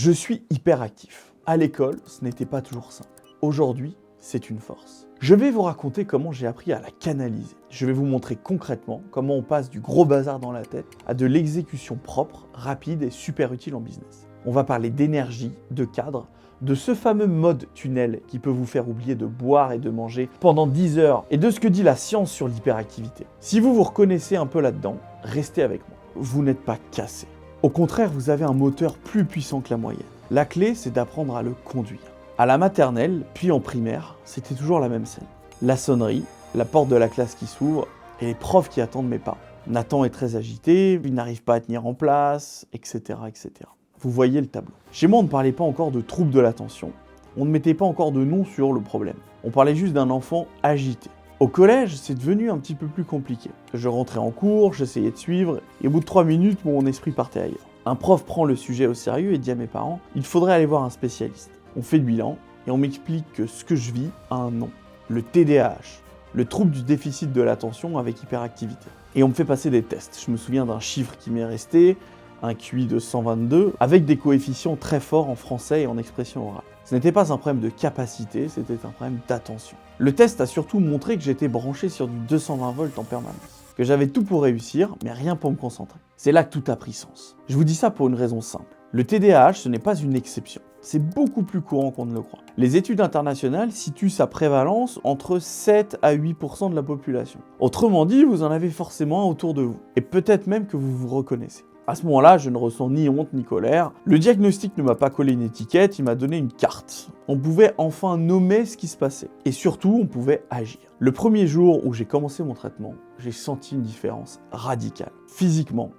Je suis hyperactif. À l'école, ce n'était pas toujours simple. Aujourd'hui, c'est une force. Je vais vous raconter comment j'ai appris à la canaliser. Je vais vous montrer concrètement comment on passe du gros bazar dans la tête à de l'exécution propre, rapide et super utile en business. On va parler d'énergie, de cadre, de ce fameux mode tunnel qui peut vous faire oublier de boire et de manger pendant 10 heures et de ce que dit la science sur l'hyperactivité. Si vous vous reconnaissez un peu là-dedans, restez avec moi. Vous n'êtes pas cassé. Au contraire, vous avez un moteur plus puissant que la moyenne. La clé, c'est d'apprendre à le conduire. À la maternelle, puis en primaire, c'était toujours la même scène. La sonnerie, la porte de la classe qui s'ouvre et les profs qui attendent mes parents. Nathan est très agité, il n'arrive pas à tenir en place, etc., etc. Vous voyez le tableau. Chez moi, on ne parlait pas encore de troubles de l'attention. On ne mettait pas encore de nom sur le problème. On parlait juste d'un enfant agité. Au collège, c'est devenu un petit peu plus compliqué. Je rentrais en cours, j'essayais de suivre, et au bout de 3 minutes, mon esprit partait ailleurs. Un prof prend le sujet au sérieux et dit à mes parents « Il faudrait aller voir un spécialiste ». On fait le bilan, et on m'explique que ce que je vis a un nom. Le TDAH, le trouble du déficit de l'attention avec hyperactivité. Et on me fait passer des tests. Je me souviens d'un chiffre qui m'est resté, un QI de 122, avec des coefficients très forts en français et en expression orale. Ce n'était pas un problème de capacité, c'était un problème d'attention. Le test a surtout montré que j'étais branché sur du 220 volts en permanence, que j'avais tout pour réussir, mais rien pour me concentrer. C'est là que tout a pris sens. Je vous dis ça pour une raison simple. Le TDAH, ce n'est pas une exception. C'est beaucoup plus courant qu'on ne le croit. Les études internationales situent sa prévalence entre 7 à 8% de la population. Autrement dit, vous en avez forcément un autour de vous, et peut-être même que vous vous reconnaissez. À ce moment-là, je ne ressens ni honte ni colère. Le diagnostic ne m'a pas collé une étiquette, il m'a donné une carte. On pouvait enfin nommer ce qui se passait. Et surtout, on pouvait agir. Le premier jour où j'ai commencé mon traitement, j'ai senti une différence radicale. Physiquement,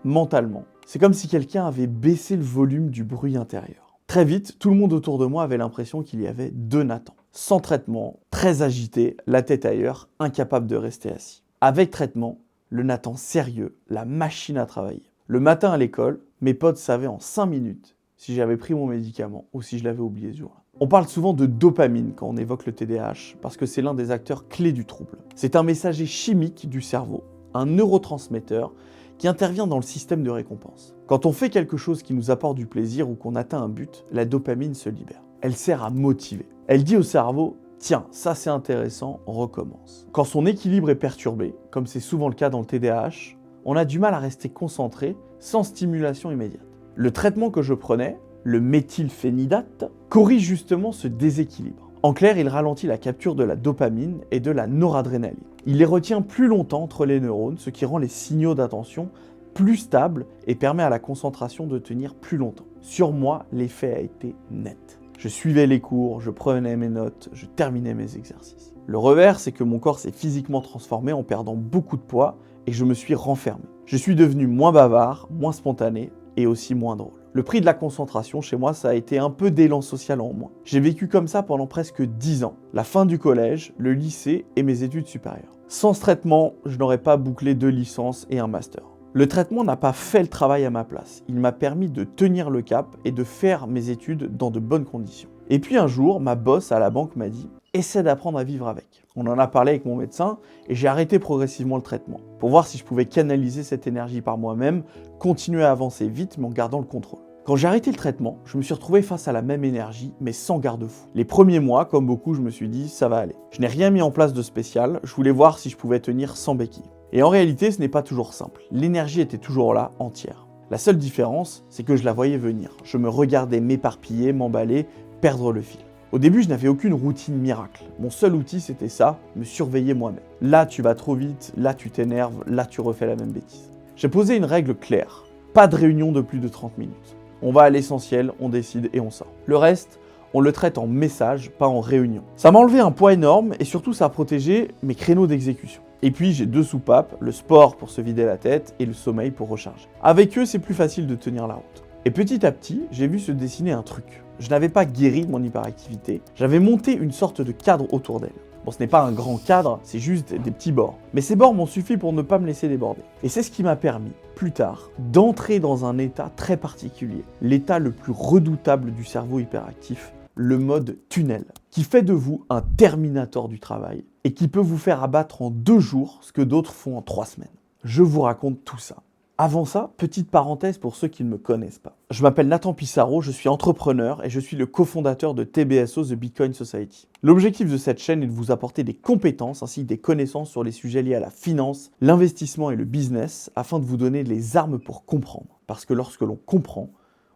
mentalement. C'est comme si quelqu'un avait baissé le volume du bruit intérieur. Très vite, tout le monde autour de moi avait l'impression qu'il y avait deux Nathan. Sans traitement, très agité, la tête ailleurs, incapable de rester assis. Avec traitement, le Nathan sérieux, la machine à travailler. Le matin à l'école, mes potes savaient en 5 minutes si j'avais pris mon médicament ou si je l'avais oublié ce jour-là. On parle souvent de dopamine quand on évoque le TDAH parce que c'est l'un des acteurs clés du trouble. C'est un messager chimique du cerveau, un neurotransmetteur qui intervient dans le système de récompense. Quand on fait quelque chose qui nous apporte du plaisir ou qu'on atteint un but, la dopamine se libère. Elle sert à motiver. Elle dit au cerveau « Tiens, ça c'est intéressant, on recommence ». Quand son équilibre est perturbé, comme c'est souvent le cas dans le TDAH, on a du mal à rester concentré sans stimulation immédiate. Le traitement que je prenais, le méthylphénidate, corrige justement ce déséquilibre. En clair, il ralentit la capture de la dopamine et de la noradrénaline. Il les retient plus longtemps entre les neurones, ce qui rend les signaux d'attention plus stables et permet à la concentration de tenir plus longtemps. Sur moi, l'effet a été net. Je suivais les cours, je prenais mes notes, je terminais mes exercices. Le revers, c'est que mon corps s'est physiquement transformé en perdant beaucoup de poids et je me suis renfermé. Je suis devenu moins bavard, moins spontané et aussi moins drôle. Le prix de la concentration chez moi, ça a été un peu d'élan social en moins. J'ai vécu comme ça pendant presque 10 ans. La fin du collège, le lycée et mes études supérieures. Sans ce traitement, je n'aurais pas bouclé 2 licences et un master. Le traitement n'a pas fait le travail à ma place. Il m'a permis de tenir le cap et de faire mes études dans de bonnes conditions. Et puis un jour, ma boss à la banque m'a dit « Essaie d'apprendre à vivre avec ». On en a parlé avec mon médecin et j'ai arrêté progressivement le traitement pour voir si je pouvais canaliser cette énergie par moi-même, continuer à avancer vite mais en gardant le contrôle. Quand j'ai arrêté le traitement, je me suis retrouvé face à la même énergie mais sans garde-fou. Les premiers mois, comme beaucoup, je me suis dit « ça va aller ». Je n'ai rien mis en place de spécial, je voulais voir si je pouvais tenir sans béquille. Et en réalité, ce n'est pas toujours simple. L'énergie était toujours là, entière. La seule différence, c'est que je la voyais venir. Je me regardais m'éparpiller, m'emballer, perdre le fil. Au début, je n'avais aucune routine miracle. Mon seul outil, c'était ça, me surveiller moi-même. Là, tu vas trop vite, là, tu t'énerves, là, tu refais la même bêtise. J'ai posé une règle claire. Pas de réunion de plus de 30 minutes. On va à l'essentiel, on décide et on sort. Le reste, on le traite en message, pas en réunion. Ça m'a enlevé un poids énorme et surtout, ça a protégé mes créneaux d'exécution. Et puis, j'ai 2 soupapes, le sport pour se vider la tête et le sommeil pour recharger. Avec eux, c'est plus facile de tenir la route. Et petit à petit, j'ai vu se dessiner un truc. Je n'avais pas guéri de mon hyperactivité, j'avais monté une sorte de cadre autour d'elle. Bon, ce n'est pas un grand cadre, c'est juste des petits bords. Mais ces bords m'ont suffi pour ne pas me laisser déborder. Et c'est ce qui m'a permis, plus tard, d'entrer dans un état très particulier. L'état le plus redoutable du cerveau hyperactif, le mode tunnel, qui fait de vous un terminator du travail et qui peut vous faire abattre en 2 jours ce que d'autres font en 3 semaines. Je vous raconte tout ça. Avant ça, petite parenthèse pour ceux qui ne me connaissent pas. Je m'appelle Nathan Pissarro, je suis entrepreneur et je suis le cofondateur de TBSO, The Bitcoin Society. L'objectif de cette chaîne est de vous apporter des compétences ainsi que des connaissances sur les sujets liés à la finance, l'investissement et le business afin de vous donner les armes pour comprendre. Parce que lorsque l'on comprend,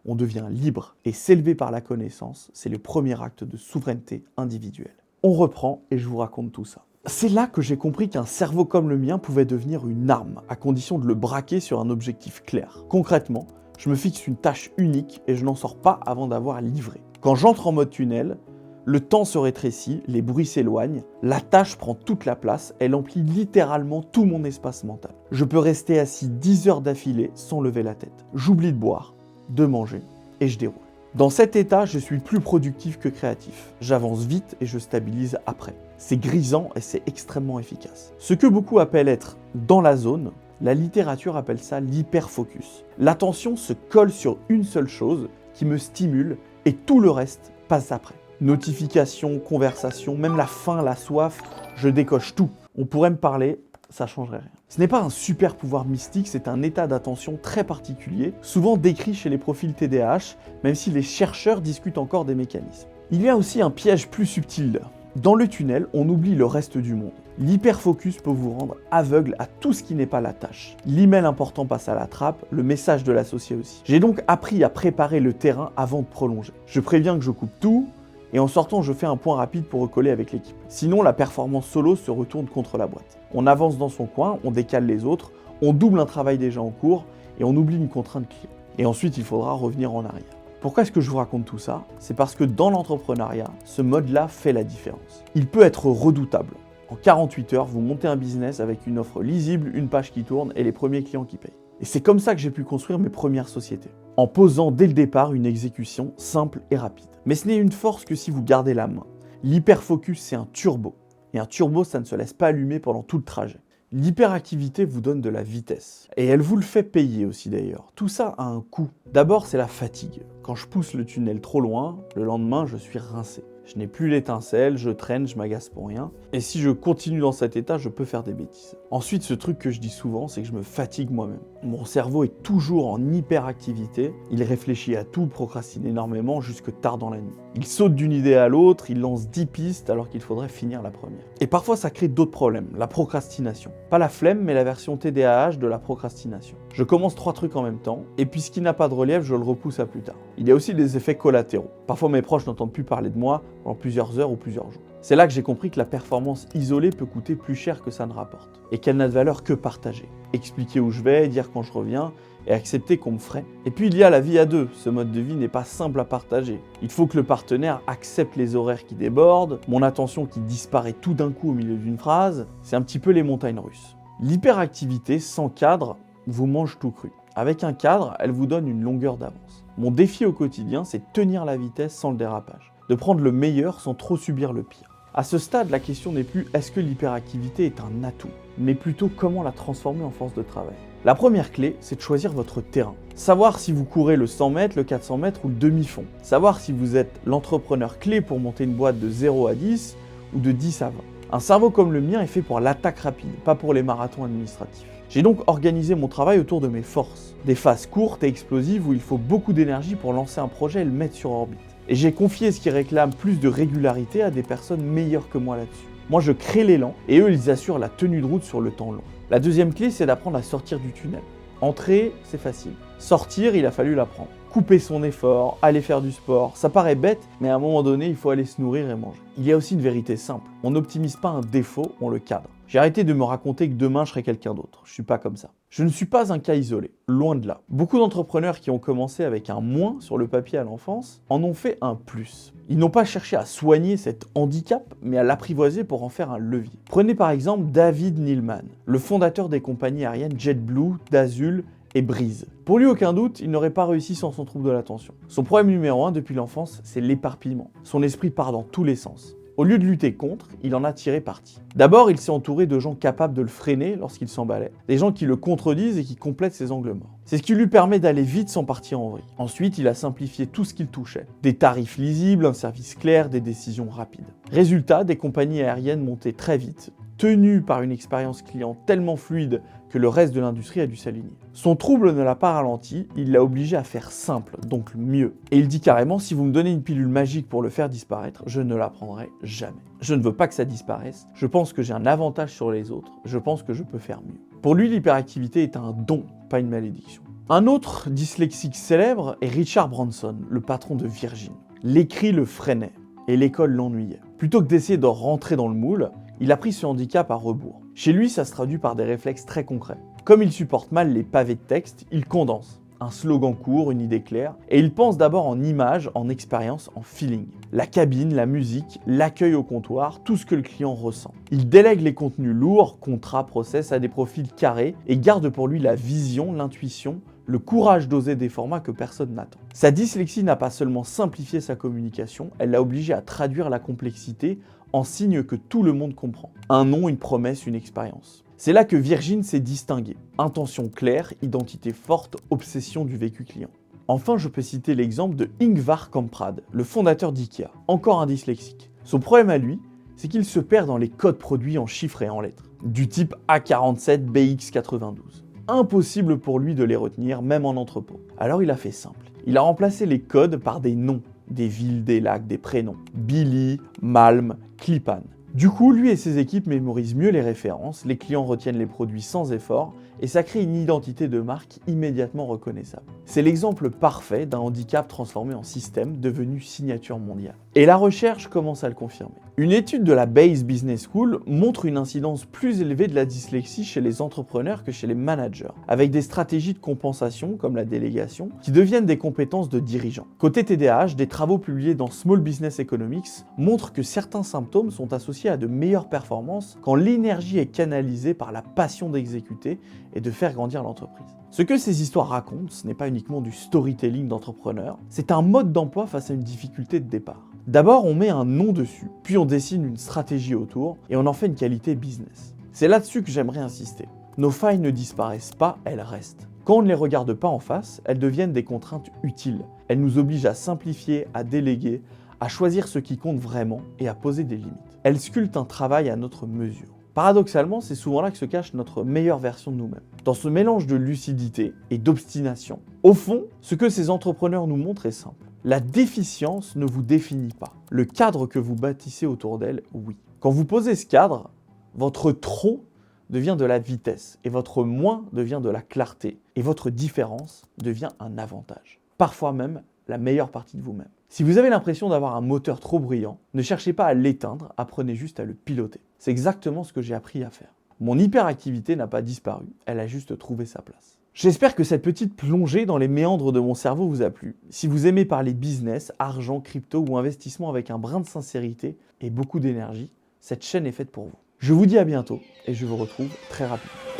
on devient libre et s'élever par la connaissance, c'est le premier acte de souveraineté individuelle. On reprend et je vous raconte tout ça. C'est là que j'ai compris qu'un cerveau comme le mien pouvait devenir une arme, à condition de le braquer sur un objectif clair. Concrètement, je me fixe une tâche unique et je n'en sors pas avant d'avoir livré. Quand j'entre en mode tunnel, le temps se rétrécit, les bruits s'éloignent, la tâche prend toute la place, elle emplit littéralement tout mon espace mental. Je peux rester assis 10 heures d'affilée sans lever la tête. J'oublie de boire, de manger et je déroule. Dans cet état, je suis plus productif que créatif. J'avance vite et je stabilise après. C'est grisant et c'est extrêmement efficace. Ce que beaucoup appellent être dans la zone, la littérature appelle ça l'hyperfocus. L'attention se colle sur une seule chose qui me stimule et tout le reste passe après. Notifications, conversations, même la faim, la soif, je décoche tout. On pourrait me parler, ça changerait rien. Ce n'est pas un super pouvoir mystique, c'est un état d'attention très particulier, souvent décrit chez les profils TDAH, même si les chercheurs discutent encore des mécanismes. Il y a aussi un piège plus subtil. Dans le tunnel, on oublie le reste du monde. L'hyperfocus peut vous rendre aveugle à tout ce qui n'est pas la tâche. L'email important passe à la trappe, le message de l'associé aussi. J'ai donc appris à préparer le terrain avant de prolonger. Je préviens que je coupe tout, et en sortant, je fais un point rapide pour recoller avec l'équipe. Sinon, la performance solo se retourne contre la boîte. On avance dans son coin, on décale les autres, on double un travail déjà en cours et on oublie une contrainte client. Et ensuite, il faudra revenir en arrière. Pourquoi est-ce que je vous raconte tout ça? C'est parce que dans l'entrepreneuriat, ce mode-là fait la différence. Il peut être redoutable. En 48 heures, vous montez un business avec une offre lisible, une page qui tourne et les premiers clients qui payent. Et c'est comme ça que j'ai pu construire mes premières sociétés. En posant dès le départ une exécution simple et rapide. Mais ce n'est une force que si vous gardez la main. L'hyperfocus, c'est un turbo. Et un turbo, ça ne se laisse pas allumer pendant tout le trajet. L'hyperactivité vous donne de la vitesse. Et elle vous le fait payer aussi d'ailleurs. Tout ça a un coût. D'abord, c'est la fatigue. Quand je pousse le tunnel trop loin, le lendemain, je suis rincé. Je n'ai plus l'étincelle, je traîne, je m'agace pour rien. Et si je continue dans cet état, je peux faire des bêtises. Ensuite, ce truc que je dis souvent, c'est que je me fatigue moi-même. Mon cerveau est toujours en hyperactivité. Il réfléchit à tout, procrastine énormément jusque tard dans la nuit. Il saute d'une idée à l'autre, il lance 10 pistes alors qu'il faudrait finir la première. Et parfois, ça crée d'autres problèmes. La procrastination. Pas la flemme, mais la version TDAH de la procrastination. Je commence 3 trucs en même temps, et puis ce qui n'a pas de relief, je le repousse à plus tard. Il y a aussi des effets collatéraux. Parfois, mes proches n'entendent plus parler de moi pendant plusieurs heures ou plusieurs jours. C'est là que j'ai compris que la performance isolée peut coûter plus cher que ça ne rapporte, et qu'elle n'a de valeur que partagée. Expliquer où je vais, dire quand je reviens, et accepter qu'on me freine. Et puis il y a la vie à deux. Ce mode de vie n'est pas simple à partager. Il faut que le partenaire accepte les horaires qui débordent, mon attention qui disparaît tout d'un coup au milieu d'une phrase. C'est un petit peu les montagnes russes. L'hyperactivité sans cadre vous mange tout cru. Avec un cadre, elle vous donne une longueur d'avance. Mon défi au quotidien, c'est de tenir la vitesse sans le dérapage, de prendre le meilleur sans trop subir le pire. À ce stade, la question n'est plus est-ce que l'hyperactivité est un atout, mais plutôt comment la transformer en force de travail. La première clé, c'est de choisir votre terrain. Savoir si vous courez le 100 mètres, le 400 mètres ou le demi-fond. Savoir si vous êtes l'entrepreneur clé pour monter une boîte de 0 à 10 ou de 10 à 20. Un cerveau comme le mien est fait pour l'attaque rapide, pas pour les marathons administratifs. J'ai donc organisé mon travail autour de mes forces. Des phases courtes et explosives où il faut beaucoup d'énergie pour lancer un projet et le mettre sur orbite. Et j'ai confié ce qui réclame plus de régularité à des personnes meilleures que moi là-dessus. Moi, je crée l'élan et eux, ils assurent la tenue de route sur le temps long. La deuxième clé, c'est d'apprendre à sortir du tunnel. Entrer, c'est facile. Sortir, il a fallu l'apprendre. Couper son effort, aller faire du sport, ça paraît bête, mais à un moment donné, il faut aller se nourrir et manger. Il y a aussi une vérité simple. On n'optimise pas un défaut, on le cadre. J'ai arrêté de me raconter que demain je serai quelqu'un d'autre. Je suis pas comme ça. Je ne suis pas un cas isolé, loin de là. Beaucoup d'entrepreneurs qui ont commencé avec un moins sur le papier à l'enfance en ont fait un plus. Ils n'ont pas cherché à soigner cet handicap, mais à l'apprivoiser pour en faire un levier. Prenez par exemple David Neeleman, le fondateur des compagnies aériennes JetBlue, Dazul et Breeze. Pour lui, aucun doute, il n'aurait pas réussi sans son trouble de l'attention. Son problème numéro 1 depuis l'enfance, c'est l'éparpillement. Son esprit part dans tous les sens. Au lieu de lutter contre, il en a tiré parti. D'abord, il s'est entouré de gens capables de le freiner lorsqu'il s'emballait, des gens qui le contredisent et qui complètent ses angles morts. C'est ce qui lui permet d'aller vite sans partir en vrille. Ensuite, il a simplifié tout ce qu'il touchait. Des tarifs lisibles, un service clair, des décisions rapides. Résultat, des compagnies aériennes montaient très vite, tenues par une expérience client tellement fluide que le reste de l'industrie a dû s'aligner. Son trouble ne l'a pas ralenti, il l'a obligé à faire simple, donc mieux. Et il dit carrément, si vous me donnez une pilule magique pour le faire disparaître, je ne la prendrai jamais. Je ne veux pas que ça disparaisse, je pense que j'ai un avantage sur les autres, je pense que je peux faire mieux. Pour lui, l'hyperactivité est un don, pas une malédiction. Un autre dyslexique célèbre est Richard Branson, le patron de Virgin. L'écrit le freinait, et l'école l'ennuyait. Plutôt que d'essayer de rentrer dans le moule, il a pris ce handicap à rebours. Chez lui, ça se traduit par des réflexes très concrets. Comme il supporte mal les pavés de texte, il condense. Un slogan court, une idée claire, et il pense d'abord en images, en expérience, en feeling. La cabine, la musique, l'accueil au comptoir, tout ce que le client ressent. Il délègue les contenus lourds, contrats, process, à des profils carrés, et garde pour lui la vision, l'intuition, le courage d'oser des formats que personne n'attend. Sa dyslexie n'a pas seulement simplifié sa communication, elle l'a obligé à traduire la complexité en signes que tout le monde comprend. Un nom, une promesse, une expérience. C'est là que Virgin s'est distinguée. Intention claire, identité forte, obsession du vécu client. Enfin, je peux citer l'exemple de Ingvar Kamprad, le fondateur d'IKEA, encore un dyslexique. Son problème à lui, c'est qu'il se perd dans les codes produits en chiffres et en lettres, du type A47 BX92. Impossible pour lui de les retenir, même en entrepôt. Alors il a fait simple. Il a remplacé les codes par des noms, des villes, des lacs, des prénoms. Billy, Malm, Klippan. Du coup, lui et ses équipes mémorisent mieux les références, les clients retiennent les produits sans effort, et ça crée une identité de marque immédiatement reconnaissable. C'est l'exemple parfait d'un handicap transformé en système devenu signature mondiale. Et la recherche commence à le confirmer. Une étude de la Bayes Business School montre une incidence plus élevée de la dyslexie chez les entrepreneurs que chez les managers, avec des stratégies de compensation, comme la délégation, qui deviennent des compétences de dirigeants. Côté TDAH, des travaux publiés dans Small Business Economics montrent que certains symptômes sont associés à de meilleures performances quand l'énergie est canalisée par la passion d'exécuter et de faire grandir l'entreprise. Ce que ces histoires racontent, ce n'est pas uniquement du storytelling d'entrepreneurs, c'est un mode d'emploi face à une difficulté de départ. D'abord, on met un nom dessus, puis on dessine une stratégie autour, et on en fait une qualité business. C'est là-dessus que j'aimerais insister. Nos failles ne disparaissent pas, elles restent. Quand on ne les regarde pas en face, elles deviennent des contraintes utiles. Elles nous obligent à simplifier, à déléguer, à choisir ce qui compte vraiment et à poser des limites. Elles sculptent un travail à notre mesure. Paradoxalement, c'est souvent là que se cache notre meilleure version de nous-mêmes. Dans ce mélange de lucidité et d'obstination. Au fond, ce que ces entrepreneurs nous montrent est simple. La déficience ne vous définit pas. Le cadre que vous bâtissez autour d'elle, oui. Quand vous posez ce cadre, votre trop devient de la vitesse, et votre moins devient de la clarté, et votre différence devient un avantage. Parfois même la meilleure partie de vous-même. Si vous avez l'impression d'avoir un moteur trop brillant, ne cherchez pas à l'éteindre, apprenez juste à le piloter. C'est exactement ce que j'ai appris à faire. Mon hyperactivité n'a pas disparu, elle a juste trouvé sa place. J'espère que cette petite plongée dans les méandres de mon cerveau vous a plu. Si vous aimez parler business, argent, crypto ou investissement avec un brin de sincérité et beaucoup d'énergie, cette chaîne est faite pour vous. Je vous dis à bientôt et je vous retrouve très rapidement.